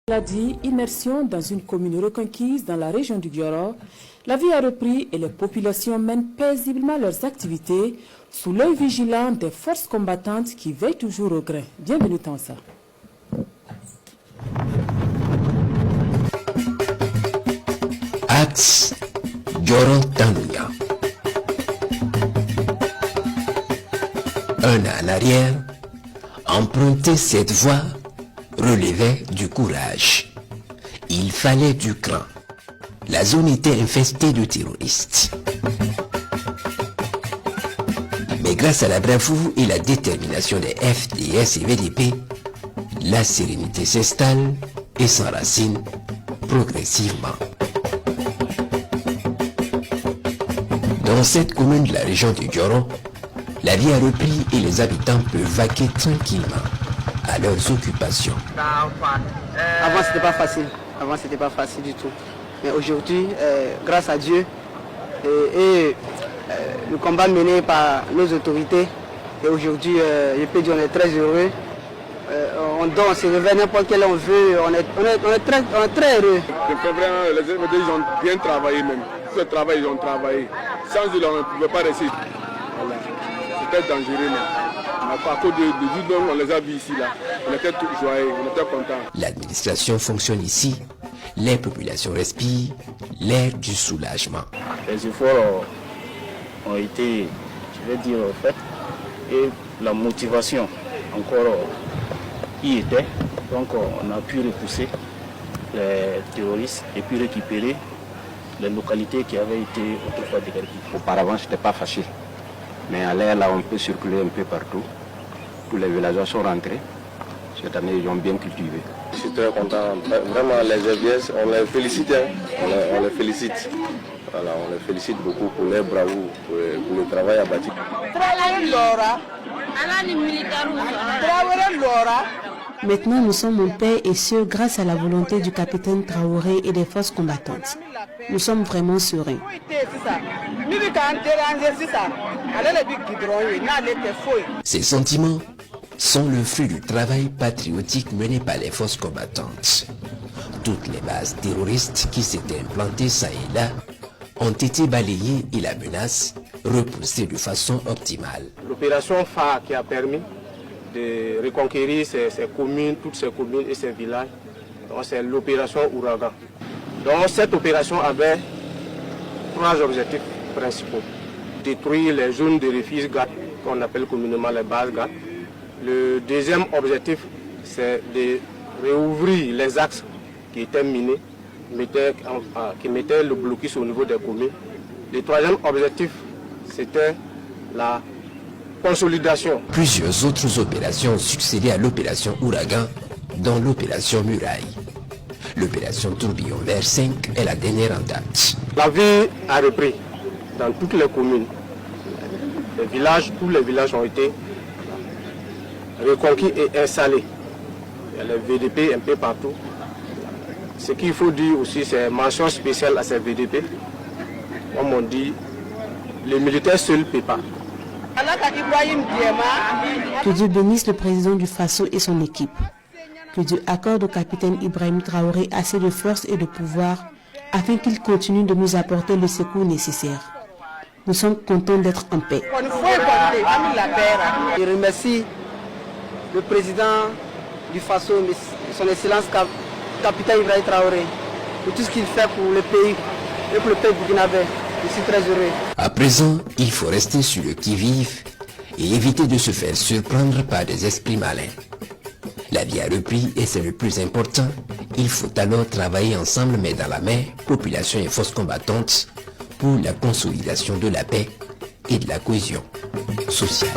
l'a dit, immersion dans une commune reconquise dans la région du Guioro, la vie a repris et les populations mènent paisiblement leurs activités sous l'œil vigilant des forces combattantes qui veillent toujours au grain. Bienvenue dans ça. Axe Guioro-Tanouya. Un an en arrière, emprunter cette voie relevait du courage. Il fallait du cran. La zone était infestée de terroristes. Mais grâce à la bravoure et la détermination des FDS et VDP, la sérénité s'installe et s'enracine progressivement. Dans cette commune de la région du Guioro, la vie a repris et les habitants peuvent vaquer tranquillement à leurs occupations. Avant, c'était pas facile. Avant, c'était pas facile du tout. Mais aujourd'hui, grâce à Dieu et le combat mené par nos autorités, et aujourd'hui, je peux dire qu'on est très heureux. On dort, on se réveille n'importe quel on veut, on est très heureux. Les FDS, ils ont bien travaillé même. Tout le travail, ils ont travaillé. Sans eux, on ne pouvait pas rester. Voilà. C'était dangereux. Mais à cause de Dieu, on les a vus ici. Là. On était tout joyeux, on était contents. L'administration fonctionne ici. Les populations respirent l'air du soulagement. Les efforts ont été, je vais dire, faits. Et la motivation encore y était. Donc on a pu repousser les terroristes et puis récupérer les localités qui avaient été autrefois dégradées. Auparavant, ce n'était pas facile. Mais à l'air, là, on peut circuler un peu partout. Tous les villageois sont rentrés. Cette année, ils ont bien cultivé. Je suis très content. Vraiment, les FDS, on les félicite. On les félicite. Voilà, on les félicite beaucoup pour leur bravoure, pour le travail abattu. Maintenant, nous sommes en paix et ce, grâce à la volonté du capitaine Traoré et des forces combattantes. Nous sommes vraiment sereins. Ces sentiments sont le fruit du travail patriotique mené par les forces combattantes. Toutes les bases terroristes qui s'étaient implantées ça et là ont été balayées et la menace repoussée de façon optimale. L'opération phare qui a permis de reconquérir ces communes, toutes ces communes et ces villages, c'est l'opération Ouragan. Donc cette opération avait trois objectifs principaux. Détruire les zones de refuge GAT, qu'on appelle communément les bases GAT. Le deuxième objectif, c'est de réouvrir les axes qui étaient minés, qui mettaient le blocus au niveau des communes. Le troisième objectif, c'était la consolidation. Plusieurs autres opérations ont succédé à l'opération Ouragan, dont l'opération Muraille. L'opération Tourbillon Vert 5 est la dernière en date. La vie a repris dans toutes les communes. Les villages, tous les villages ont été reconquis et installés. Il y a les VDP un peu partout. Ce qu'il faut dire aussi, c'est mention spéciale à ces VDP. Comme on dit, les militaires seuls ne paient pas. Que Dieu bénisse le président du Faso et son équipe. Que Dieu accorde au capitaine Ibrahim Traoré assez de force et de pouvoir afin qu'il continue de nous apporter le secours nécessaire. Nous sommes contents d'être en paix. Je remercie le président du Faso, son excellence capitaine Ibrahim Traoré, pour tout ce qu'il fait pour le pays et pour le pays burkinabé. Je suis très heureux. À présent, il faut rester sur le qui-vive et éviter de se faire surprendre par des esprits malins. La vie a repris et c'est le plus important. Il faut alors travailler ensemble, main dans la main, population et forces combattantes, pour la consolidation de la paix et de la cohésion sociale.